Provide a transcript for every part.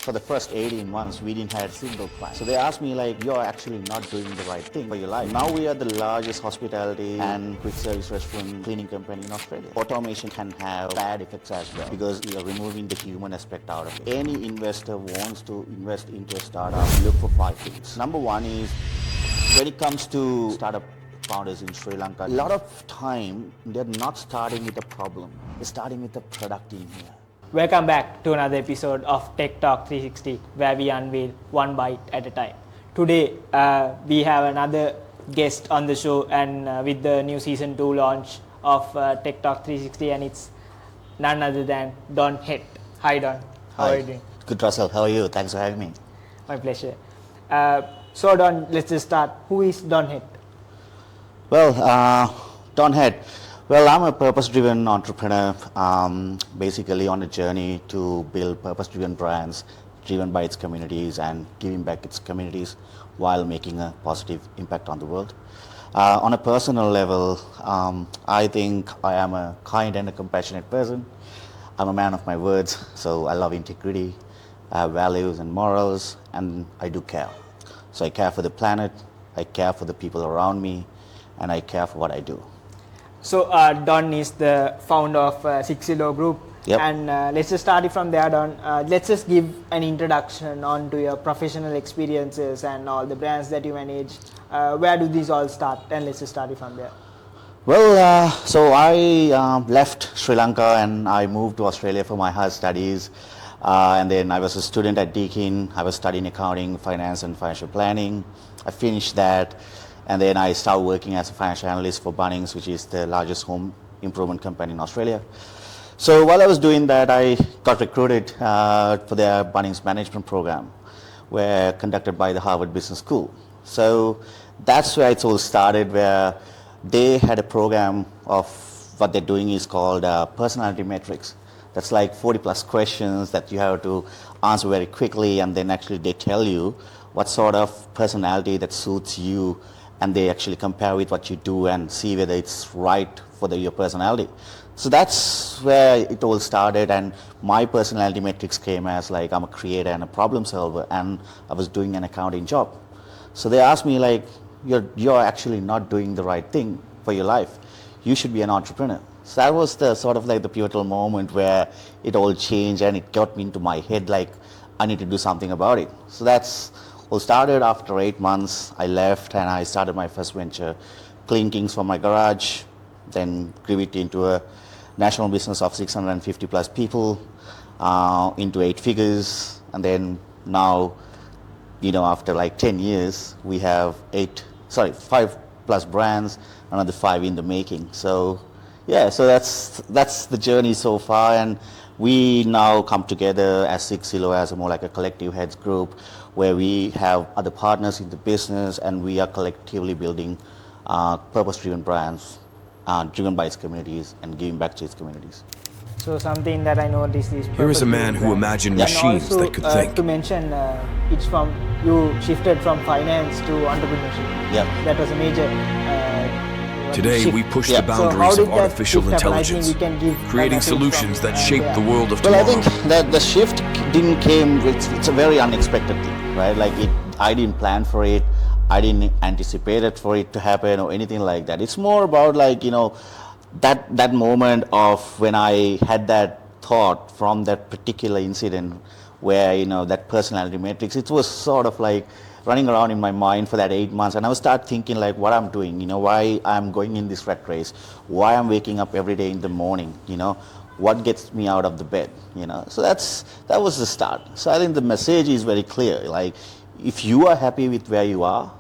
for the first 18 months, we didn't have a single client. So they asked me like, you're actually not doing the right thing for your life. Now we are the largest hospitality and quick service restaurant cleaning company in Australia. Automation can have bad effects as well because you're removing the human aspect out of it. Any investor wants to invest into a startup, look for 5 things. Number one is when it comes to startup founders in Sri Lanka, a lot of time they're not starting with a problem, they're starting with a product in here. Welcome back to another episode of Tech Talk 360, where we unveil one bite at a time. Today, we have another guest on the show, and with the new season 2 launch of Tech Talk 360, and it's none other than Don Hett. Hi Don, how are you doing? Good, Russell. How are you? Thanks for having me. My pleasure. So Don, let's just start. Who is Don Hett? Well, Don Hett. Well, I'm a purpose-driven entrepreneur, basically on a journey to build purpose-driven brands driven by its communities and giving back its communities while making a positive impact on the world. On a personal level, I think I am a kind and a compassionate person. I'm a man of my words, so I love integrity, I have values and morals, and I do care. So I care for the planet, I care for the people around me, and I care for what I do. So Don is the founder of 60 Group. Yep. And let's just start it from there, Don. Let's just give an introduction onto your professional experiences and all the brands that you manage. Where do these all start? And let's just start it from there. Well, so I left Sri Lanka and I moved to Australia for my higher studies. And then I was a student at Deakin. I was studying accounting, finance and financial planning. I finished that. And then I started working as a financial analyst for Bunnings, which is the largest home improvement company in Australia. So while I was doing that, I got recruited for their Bunnings management program, conducted by the Harvard Business School. So that's where it all started, where they had a program of what they're doing is called personality metrics. That's like 40 plus questions that you have to answer very quickly, and then actually they tell you what sort of personality that suits you, and they actually compare with what you do and see whether it's right for your personality. So that's where it all started, and my personality metrics came as like I'm a creator and a problem solver, and I was doing an accounting job. So they asked me like, you're actually not doing the right thing for your life. You should be an entrepreneur. So that was the sort of like the pivotal moment where it all changed, and it got me into my head like I need to do something about it. So that's all started. After 8 months, I left and I started my first venture, clean things from my garage, then grew it into a national business of 650 plus people, into 8 figures, and then now, after like 10 years, we have 5 plus brands, another 5 in the making. So yeah, so that's the journey so far, and we now come together as 60 as a more like a collective heads group, where we have other partners in the business, and we are collectively building purpose-driven brands driven by its communities and giving back to its communities. So something that I noticed is here is a man who imagined machines also, that could think. To mention, it's from you shifted from finance to entrepreneurship. Yeah. That was a major. Today shift. we push Yeah. the boundaries So of how did that artificial shift happen? I intelligence, think we can give creating message solutions from, that shape the world of Well, I tomorrow. think that the shift didn't came. It's a very unexpected thing, right? Like I didn't plan for it. I didn't anticipate it for it to happen or anything like that. It's more about like that moment of when I had that thought from that particular incident, where that personality matrix. It was sort of like running around in my mind for that 8 months, and I would start thinking like what I'm doing, why I'm going in this rat race, why I'm waking up every day in the morning, what gets me out of the bed, So that was the start. So I think the message is very clear. Like, if you are happy with where you are,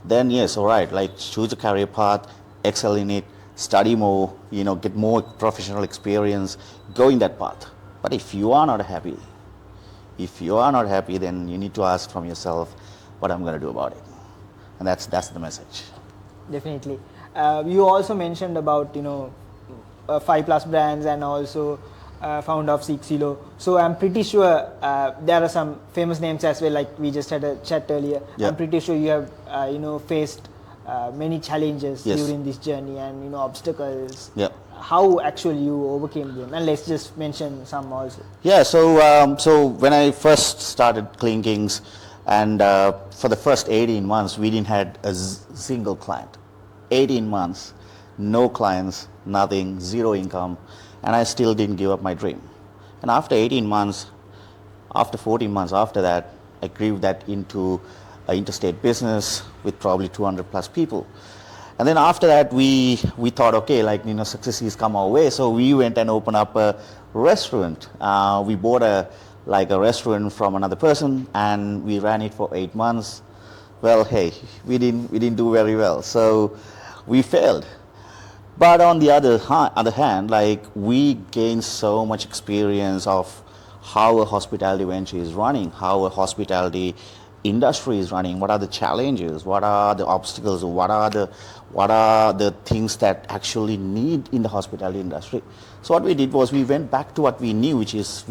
then yes, all right, like choose a career path, excel in it, study more, get more professional experience, go in that path. But if you are not happy, then you need to ask from yourself, what I'm going to do about it. And that's the message. Definitely. You also mentioned about 5 plus brands and also founder of 60. So I'm pretty sure there are some famous names as well, like we just had a chat earlier. Yeah. I'm pretty sure you have faced many challenges Yes. during this journey and obstacles. Yeah. how actually you overcame them, and let's just mention some also. Yeah, so when I first started Clean Kings, and for the first 18 months, we didn't had a single client. 18 months, no clients, nothing, zero income, and I still didn't give up my dream. And after 18 months, after 14 months after that, I grew that into an interstate business with probably 200 plus people. And then after that, we thought, okay, success has come our way. So we went and opened up a restaurant. We bought a restaurant from another person, and we ran it for 8 months. Well, hey, we didn't do very well, so we failed. But on the other hand, we gained so much experience of how a hospitality venture is running, how a hospitality industry is running, what are the challenges, what are the obstacles, what are the things that actually need in the hospitality industry. So what we did was we went back to what we knew, which is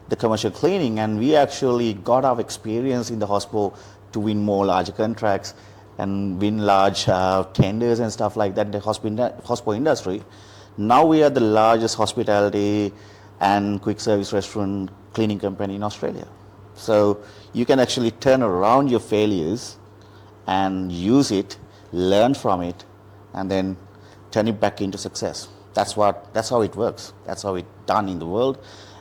the commercial cleaning, and we actually got our experience in the hospital to win more larger contracts and win large tenders and stuff like that in the hospital industry. Now we are the largest hospitality and quick service restaurant cleaning company in Australia. So you can actually turn around your failures and use it, learn from it, and then turn it back into success. That's how it works. That's how it's done in the world.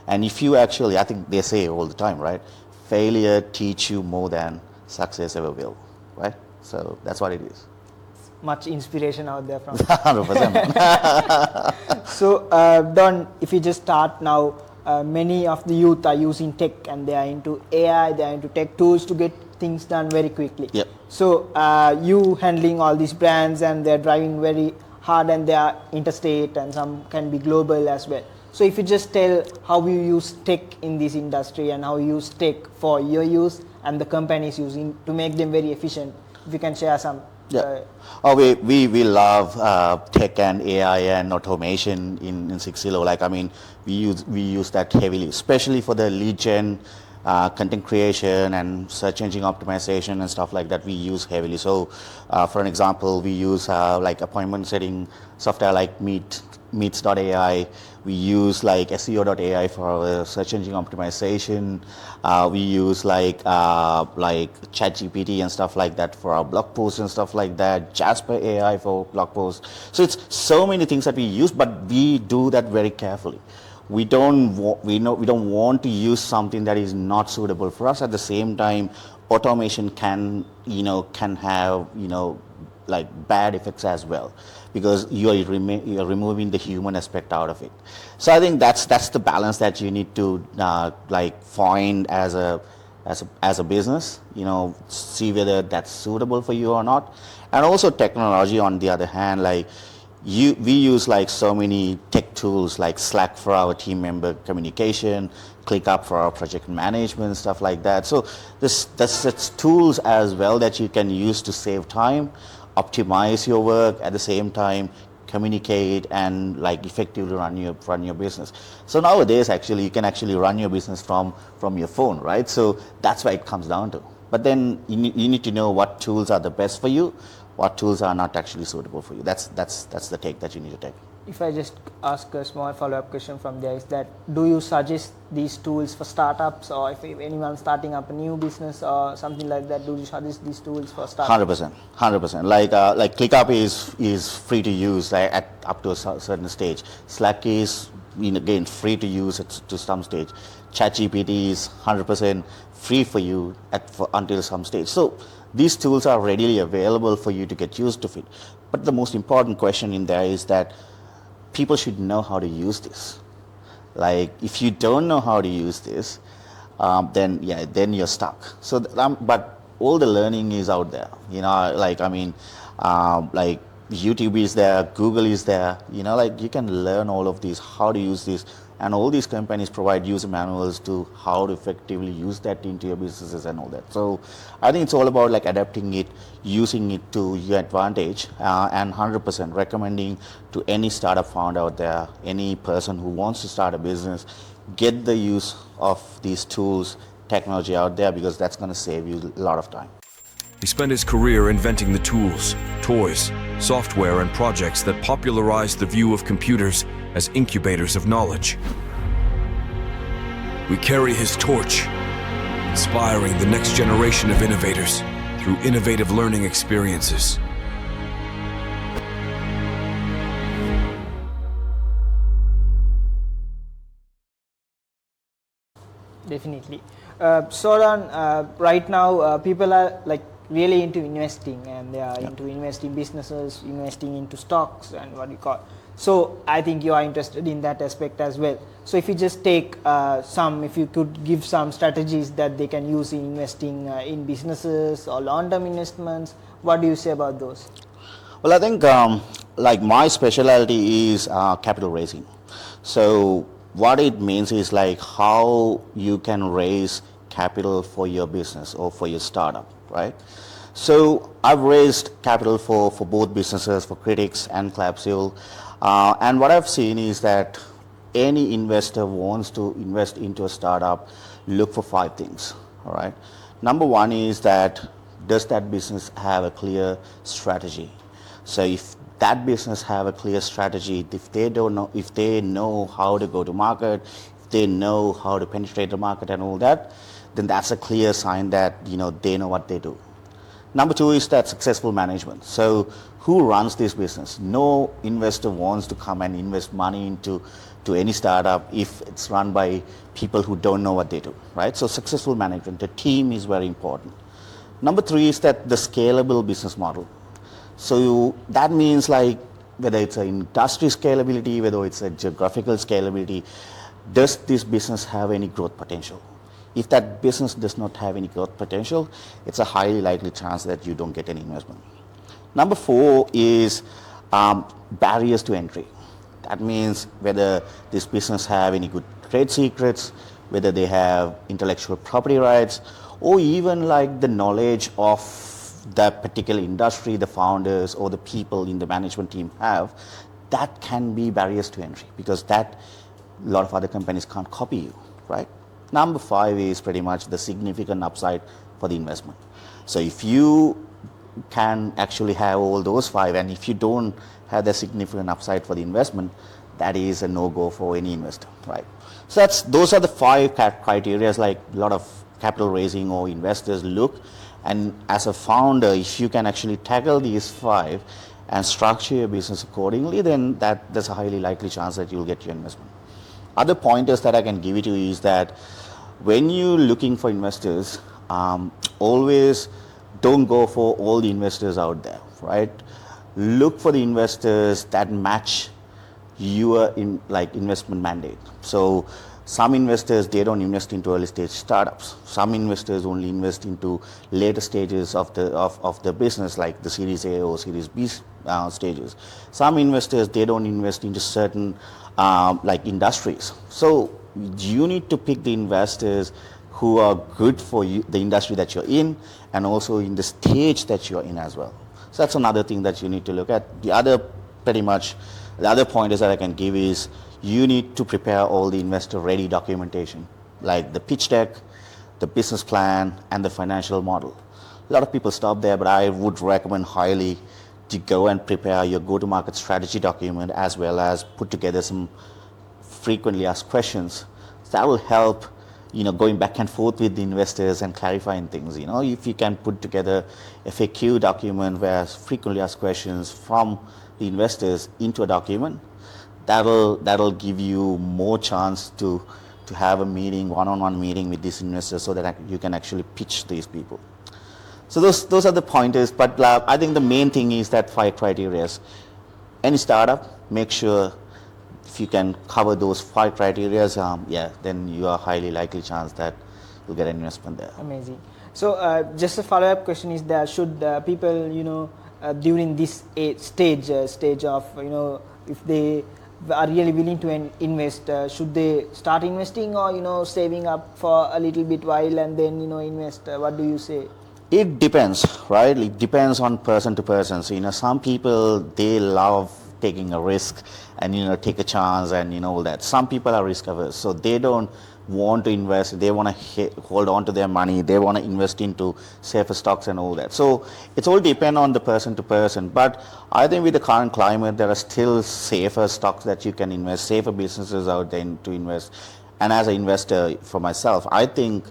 And if you actually, I think they say all the time, right? Failure teach you more than success ever will, right? So that's what it is. Much inspiration out there from 100%. So Don, if you just start now, many of the youth are using tech, and they are into AI, they are into tech tools to get things done very quickly. Yep. So you handling all these brands, and they're driving very hard, and they are interstate, and some can be global as well. So if you just tell how you use tech in this industry, and how you use tech for your use and the companies using to make them very efficient, if you can share some. Yeah. We love tech and AI and automation in 6 we use that heavily, especially for the lead gen, content creation and search engine optimization and stuff like that. We use heavily. So for an example, we use appointment setting software like Meets.ai. We use SEO.ai for our search engine optimization. We use ChatGPT and stuff like that for our blog posts and stuff like that. Jasper AI for blog posts. So it's so many things that we use, but we do that very carefully. We don't want to use something that is not suitable for us. At the same time, automation can have bad effects as well, because you are removing the human aspect out of it. So I think that's the balance that you need to find as a business. See whether that's suitable for you or not. And also technology on the other hand, we use so many tech tools like Slack for our team member communication, ClickUp for our project management, stuff like that. So that's tools as well that you can use to save time, optimize your work, at the same time communicate and effectively run your business. So nowadays actually you can actually run your business from your phone, right? So that's what it comes down to. But then you need to know what tools are the best for you, what tools are not actually suitable for you. That's the take that you need to take. If I just ask a small follow-up question from there, is that do you suggest these tools for startups, or if anyone starting up a new business or something like that, do you suggest these tools for startups? 100%. Like ClickUp is free to use at up to a certain stage. Slack is again free to use to some stage. ChatGPT is 100% free for you until some stage. So these tools are readily available for you to get used to it. But the most important question in there is that people should know how to use this. If you don't know how to use this, then you're stuck. So, but all the learning is out there. YouTube is there, Google is there. You can learn all of these, how to use this, and all these companies provide user manuals to how to effectively use that into your businesses and all that. So I think it's all about adapting it, using it to your advantage, and 100% recommending to any startup founder out there, any person who wants to start a business, get the use of these tools, technology out there, because that's going to save you a lot of time. He spent his career inventing the tools, toys, software, and projects that popularized the view of computers as incubators of knowledge. We carry his torch, inspiring the next generation of innovators through innovative learning experiences. Definitely. Right now, people are like really into investing, and they are into investing businesses, investing into stocks, and what you call. So I think you are interested in that aspect as well. So if you just take if you could give some strategies that they can use in investing in businesses or long-term investments, what do you say about those? Well, I think like my specialty is capital raising. So what it means is like how you can raise capital for your business or for your startup, right? So I've raised capital for both businesses, for Critics and Clapsule, and what I've seen is that any investor wants to invest into a startup, look for 5 things, all right? Number 1 is that does that business have a clear strategy? So if that business have a clear strategy, if they know how to go to market, if they know how to penetrate the market and all that, then that's a clear sign that they know what they do. Number 2 is that successful management. So who runs this business? No investor wants to come and invest money into any startup if it's run by people who don't know what they do, right? So successful management, the team is very important. Number 3 is that the scalable business model. So that means like whether it's an industry scalability, whether it's a geographical scalability, does this business have any growth potential? If that business does not have any growth potential, it's a highly likely chance that you don't get any investment. Number 4 is barriers to entry. That means whether this business have any good trade secrets, whether they have intellectual property rights, or even like the knowledge of that particular industry the founders or the people in the management team have. That can be barriers to entry because that a lot of other companies can't copy you, right? Number 5 is pretty much the significant upside for the investment. So if you can actually have all those 5, and if you don't have the significant upside for the investment, that is a no-go for any investor, right? So those are the 5 criteria like a lot of capital raising or investors look. And as a founder, if you can actually tackle these 5 and structure your business accordingly, then there's a highly likely chance that you'll get your investment. Other pointers that I can give it to you is that when you're looking for investors, always don't go for all the investors out there, right? Look for the investors that match your investment mandate. So some investors, they don't invest into early stage startups. Some investors only invest into later stages of the business, like the Series A or Series B stages. Some investors, they don't invest into certain industries. So you need to pick the investors who are good for you, the industry that you're in, and also in the stage that you're in as well. So that's another thing that you need to look at. The other pointers that I can give is you need to prepare all the investor-ready documentation, like the pitch deck, the business plan, and the financial model. A lot of people stop there, but I would recommend highly to go and prepare your go-to-market strategy document as well as put together some frequently asked questions. So that will help, going back and forth with the investors and clarifying things. If you can put together a FAQ document where frequently asked questions from the investors into a document, that'll give you more chance to have a meeting, one-on-one meeting with these investors so that you can actually pitch these people. So those are the pointers, but I think the main thing is that 5 criteria. Any startup, make sure if you can cover those 5 criteria, then you are highly likely chance that you'll get an investment there. Amazing. So just a follow-up question is that should people, during this stage of, if they are really willing to invest, should they start investing or saving up for a little bit while and then invest? What do you say? It depends, right? It depends on person to person. So some people, they love taking a risk and take a chance and all that. Some people are risk averse, so they don't want to invest, they want to hold on to their money, they want to invest into safer stocks and all that. So it's all depend on the person to person. But I think with the current climate, there are still safer stocks that you can invest, safer businesses out there to invest. And as an investor for myself, I think,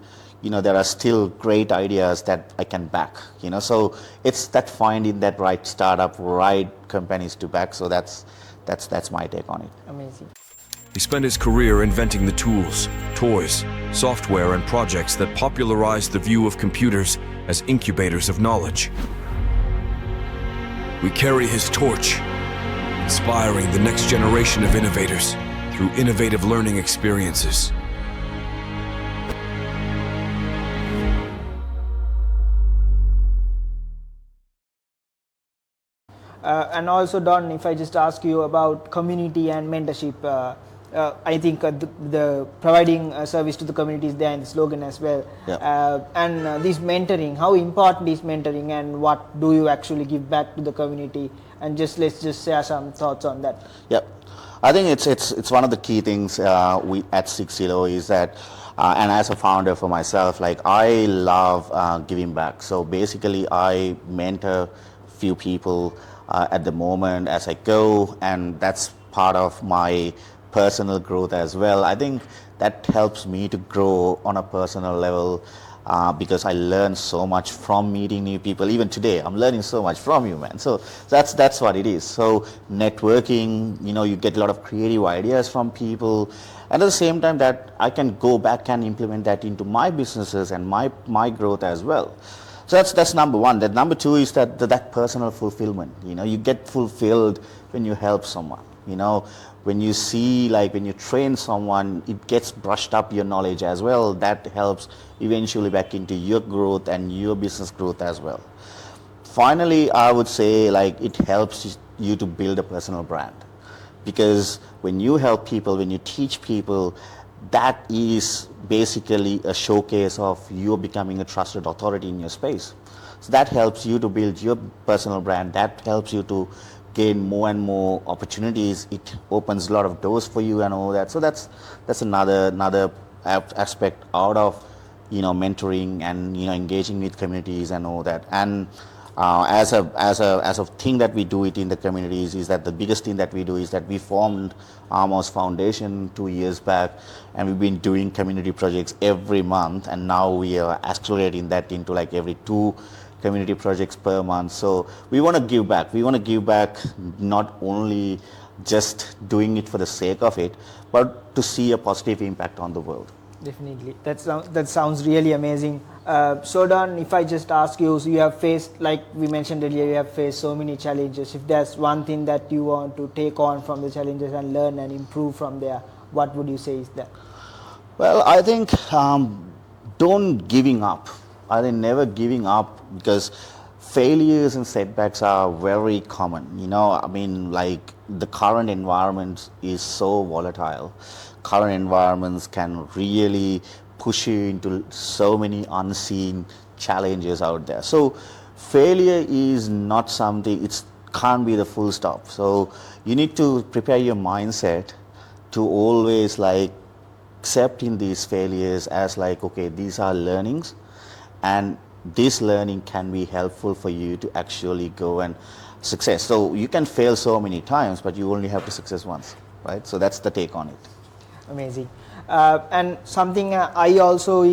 there are still great ideas that I can back, so it's that finding that right startup, right companies to back. So that's my take on it. Amazing. He spent his career inventing the tools, toys, software, and projects that popularized the view of computers as incubators of knowledge. We carry his torch, inspiring the next generation of innovators through innovative learning experiences. And also, Don, if I just ask you about community and mentorship, I think the providing a service to the community is there in the slogan as well. Yeah. And this mentoring, how important is mentoring, and what do you actually give back to the community? And let's just share some thoughts on that. Yep. I think it's one of the key things we at 60 is that, and as a founder for myself, like I love giving back. So basically, I mentor few people at the moment as I go, and that's part of my personal growth as well. I think that helps me to grow on a personal level because I learn so much from meeting new people. Even today, I'm learning so much from you, man. So that's what it is. So networking, you get a lot of creative ideas from people, and at the same time that I can go back and implement that into my businesses and my growth as well. So that's number one. That number two is that personal fulfillment. You get fulfilled when you help someone. When you see, like when you train someone, it gets brushed up your knowledge as well. That helps eventually back into your growth and your business growth as well. Finally, I would say like it helps you to build a personal brand, because when you help people, when you teach people, that is basically a showcase of you becoming a trusted authority in your space. So that helps you to build your personal brand. That helps you to gain more and more opportunities. It opens a lot of doors for you and all that. So that's another aspect out of mentoring and engaging with communities and all that. And as a thing that we do it in the communities is that the biggest thing that we do is that we formed Amos Foundation 2 years back, and we've been doing community projects every month, and now we are accelerating that into like every 2 community projects per month. So we want to give back. We want to give back, not only just doing it for the sake of it, but to see a positive impact on the world. Definitely. That sounds really amazing. So Don, if I just ask you, so you have faced, like we mentioned earlier, you have faced so many challenges. If there's one thing that you want to take on from the challenges and learn and improve from there, what would you say is that? Well, I think don't giving up. I think never giving up, because failures and setbacks are very common. Like the current environment is so volatile. Current environments can really push you into so many unseen challenges out there. So failure is not something, it can't be the full stop. So you need to prepare your mindset to always like accepting these failures as like, okay, these are learnings, and this learning can be helpful for you to actually go and success. So you can fail so many times, but you only have to success once, right? So that's the take on it. Amazing. And something I also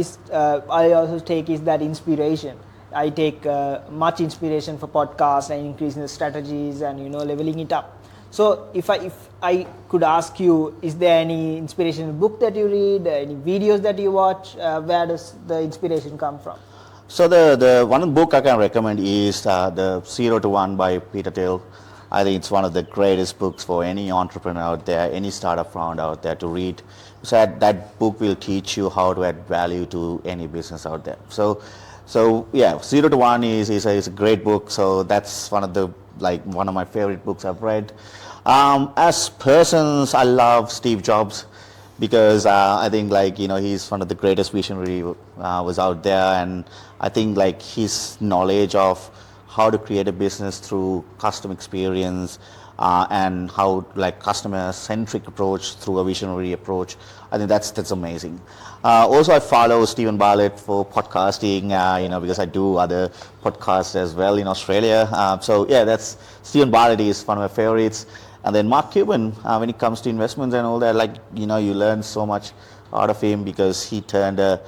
take is that inspiration. I take much inspiration for podcasts and increasing the strategies and leveling it up. So if I could ask you, is there any inspirational book that you read, any videos that you watch? Where does the inspiration come from? So the one book I can recommend is the 0 to 1 by Peter Thiel. I think it's one of the greatest books for any entrepreneur out there, any startup founder out there to read. So that book will teach you how to add value to any business out there. So yeah, 0 to 1 is a great book. So that's one of my favorite books I've read. As persons, I love Steve Jobs, because I think he's one of the greatest visionary was out there, and I think his knowledge of how to create a business through custom experience, and how like customer-centric approach through a visionary approach. I think that's amazing. Also, I follow Stephen Bartlett for podcasting, because I do other podcasts as well in Australia. So yeah, that's Stephen Bartlett is one of my favorites. And then Mark Cuban, when it comes to investments and all that, like, you learn so much out of him because he turned a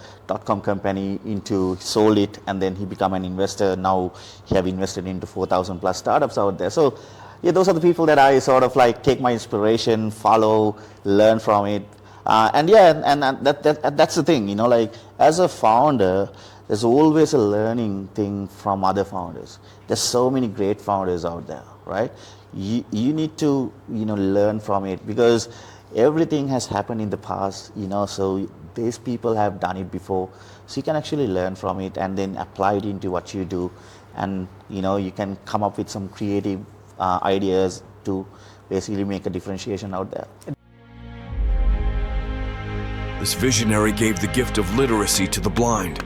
.com company into, sold it, and then he became an investor. Now he have invested into 4,000 plus startups out there. So yeah, those are the people that I sort of like take my inspiration, follow, learn from it. And that's the thing, like as a founder, there's always a learning thing from other founders. There's so many great founders out there, right? You need to, learn from it because everything has happened in the past, so these people have done it before. So you can actually learn from it and then apply it into what you do. And, you can come up with some creative ideas to basically make a differentiation out there. This visionary gave the gift of literacy to the blind.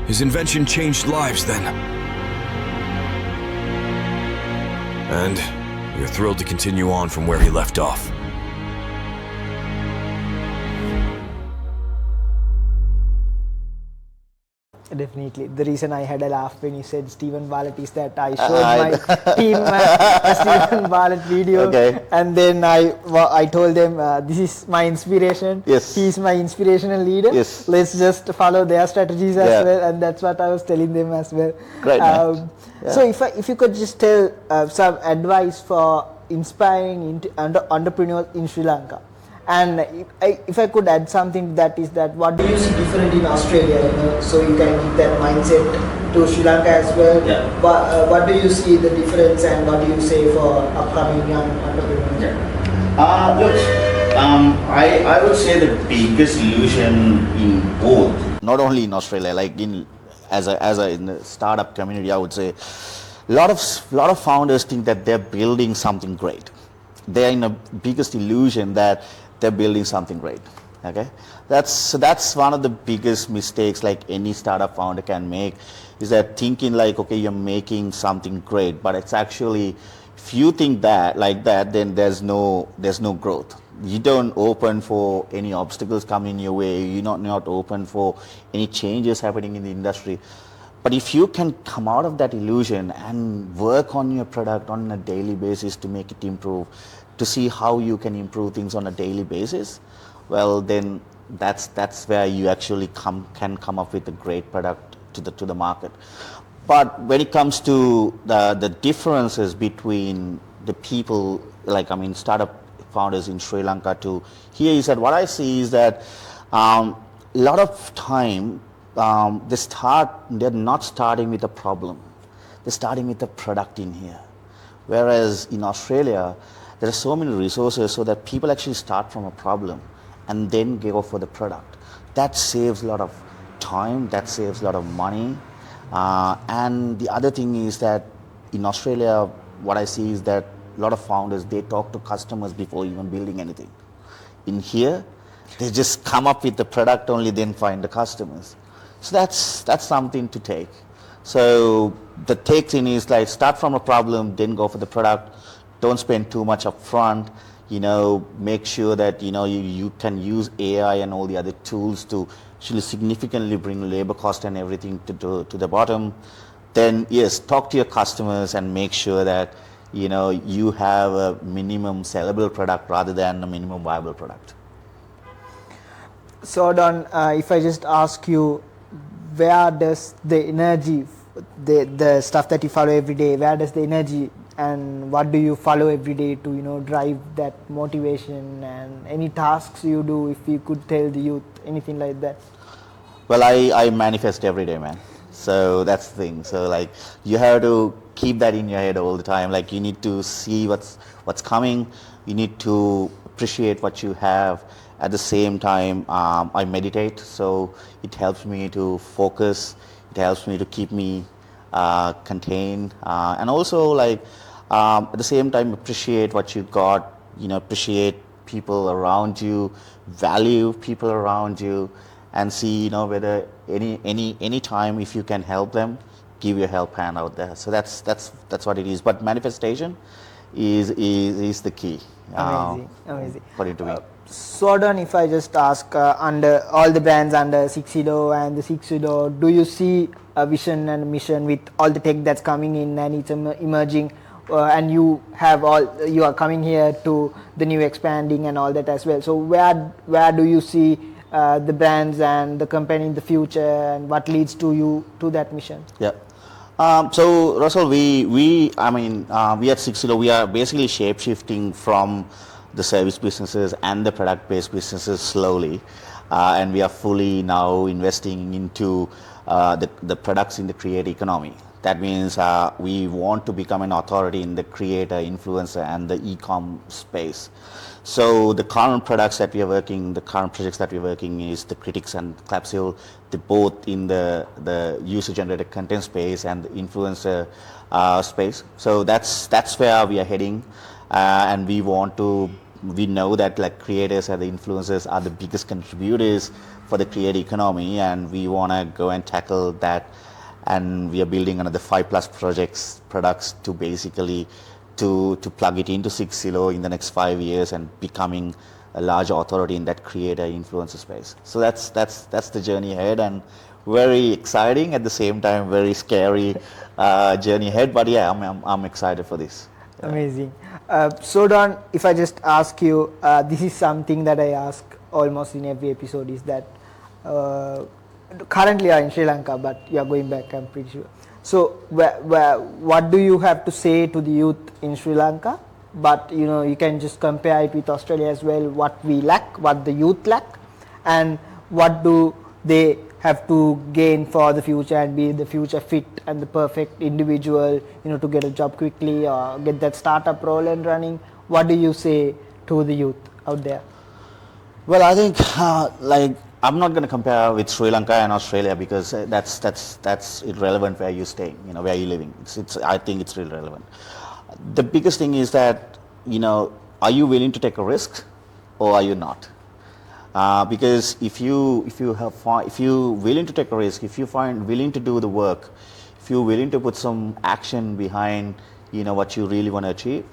His invention changed lives then. And we're thrilled to continue on from where he left off. Definitely. The reason I had a laugh when you said Stephen Bartlett is that I showed my team a Stephen Bartlett video, and then I told them this is my inspiration. Yes. He's my inspirational leader. Yes. Let's just follow their strategies as well, and that's what I was telling them as well. Great. So if you could just tell some advice for inspiring entrepreneurs in Sri Lanka. And if I could add something to that is that what do you see different in Australia, so you can keep that mindset to Sri Lanka as well. Yeah. But what do you see the difference and what do you say for upcoming young entrepreneurs? Yeah. Look, I would say the biggest illusion in both, not only in Australia, like in the startup community, I would say, a lot of founders think that they're building something great. They're in a biggest illusion that they're building something great. Okay, that's one of the biggest mistakes like any startup founder can make, is that thinking like, okay, you're making something great, but it's actually, if you think that like that, then there's no growth. You don't open for any obstacles coming your way. You're not open for any changes happening in the industry. But if you can come out of that illusion and work on your product on a daily basis to make it improve, to see how you can improve things on a daily basis, well, then that's where you actually can come up with a great product to the market. But when it comes to the differences between the people, startup founders in Sri Lanka to here, is that what I see is that a lot of time they're not starting with a problem. They're starting with a product in here. Whereas in Australia, there are so many resources so that people actually start from a problem and then go for the product. That saves a lot of time, that saves a lot of money. And the other thing is that in Australia, what I see is that a lot of founders, they talk to customers before even building anything. In here, they just come up with the product only, then find the customers. So that's something to take. So the take thing is like start from a problem, then go for the product. Don't spend too much up front. Make sure that you can use AI and all the other tools to actually significantly bring labor cost and everything to the bottom. Then yes, talk to your customers and make sure that you have a minimum sellable product rather than a minimum viable product. So Don, if I just ask you, where does the energy, the stuff that you follow every day, where does the energy and what do you follow every day to drive that motivation, and any tasks you do, if you could tell the youth anything like that? Well, I manifest every day, man. So that's the thing. So like you have to keep that in your head all the time. Like you need to see what's coming. You need to appreciate what you have. At the same time, I meditate, so it helps me to focus. It helps me to keep me contained, and also like at the same time appreciate what you got. Appreciate people around you, value people around you, and see whether any time if you can help them, give you a help hand out there. So that's what it is. But manifestation is the key. Amazing. According to me. So Don, if I just ask, under all the brands under 60 and the 60, do you see a vision and a mission with all the tech that's coming in and it's emerging, and you are coming here to the new expanding and all that as well. So where do you see the brands and the company in the future, and what leads to you to that mission? Yeah. So Russell, we at 60, we are basically shape shifting from the service businesses and the product based businesses slowly, and we are fully now investing into the products in the creator economy. That means we want to become an authority in the creator, influencer and the e-com space. So the current projects that we're working is the Critics and Clapsil, both in the user-generated content space and the influencer space. So that's where we are heading, and we know that like creators and the influencers are the biggest contributors for the creator economy, and we want to go and tackle that. And we are building another 5+ products to basically to plug it into 60 in the next 5 years and becoming a large authority in that creator influencer space. So that's the journey ahead, and very exciting at the same time, very scary journey ahead. But yeah, I'm excited for this. Yeah. Amazing. So Don, if I just ask you, this is something that I ask almost in every episode, is that currently you are in Sri Lanka, but you are going back, I'm pretty sure. So what do you have to say to the youth in Sri Lanka? But you can just compare it with Australia as well, what we lack, what the youth lack, and what do they have to gain for the future and be the future fit and the perfect individual, to get a job quickly or get that startup roll and running. What do you say to the youth out there? Well, I think I'm not going to compare with Sri Lanka and Australia, because that's irrelevant where you're staying, where you're living. I think it's really relevant. The biggest thing is that, are you willing to take a risk or are you not? Because if you willing to take a risk, if you find willing to do the work, if you're willing to put some action behind, what you really want to achieve,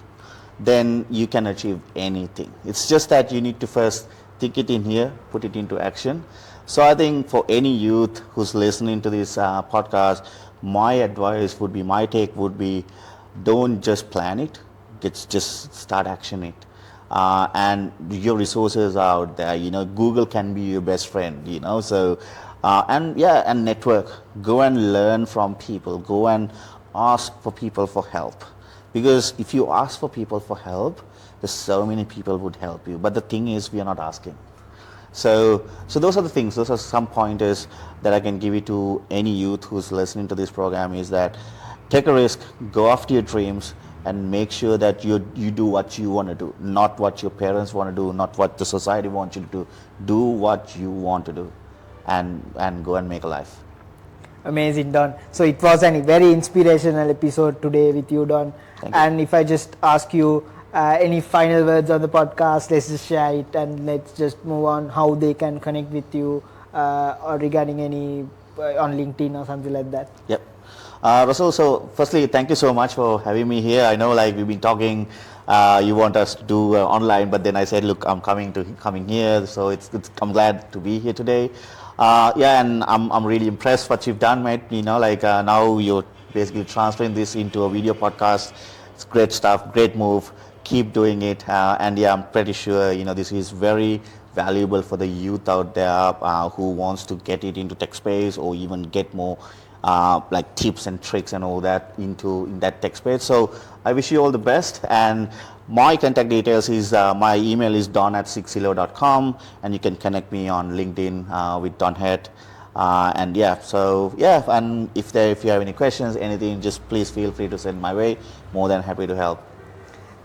then you can achieve anything. It's just that you need to first think it in here, put it into action. So I think for any youth who's listening to this podcast, my take would be, don't just plan it, just start action it. And your resources are out there, Google can be your best friend, so and network. Go and learn from people, go and ask for people for help, because if you ask for people for help, there's so many people would help you. But the thing is, we are not asking. So those are the things, those are some pointers that I can give you to any youth who's listening to this program, is that take a risk, go after your dreams, and make sure that you do what you want to do, not what your parents want to do, not what the society wants you to do. Do what you want to do, and go and make a life. Amazing, Don. So it was a very inspirational episode today with you, Don. And if I just ask you any final words on the podcast, let's just share it, and let's just move on how they can connect with you, or regarding any on LinkedIn or something like that. Yep. Russell, so firstly, thank you so much for having me here. I know we've been talking, you want us to do online, but then I said, look, I'm coming here, so I'm glad to be here today. And I'm really impressed what you've done, mate. Now you're basically transferring this into a video podcast. It's great stuff, great move. Keep doing it, and I'm pretty sure this is very valuable for the youth out there who wants to get it into tech space, or even get more tips and tricks and all that in that tech space. So I wish you all the best, and my contact details is my email is don@60.com, and you can connect me on LinkedIn with Don Hett. And if you have any questions, anything, just please feel free to send my way. More than happy to help.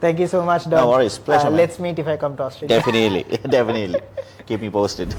Thank you so much, Don. No worries, pleasure. Let's meet if I come to Australia. Definitely. Keep me posted.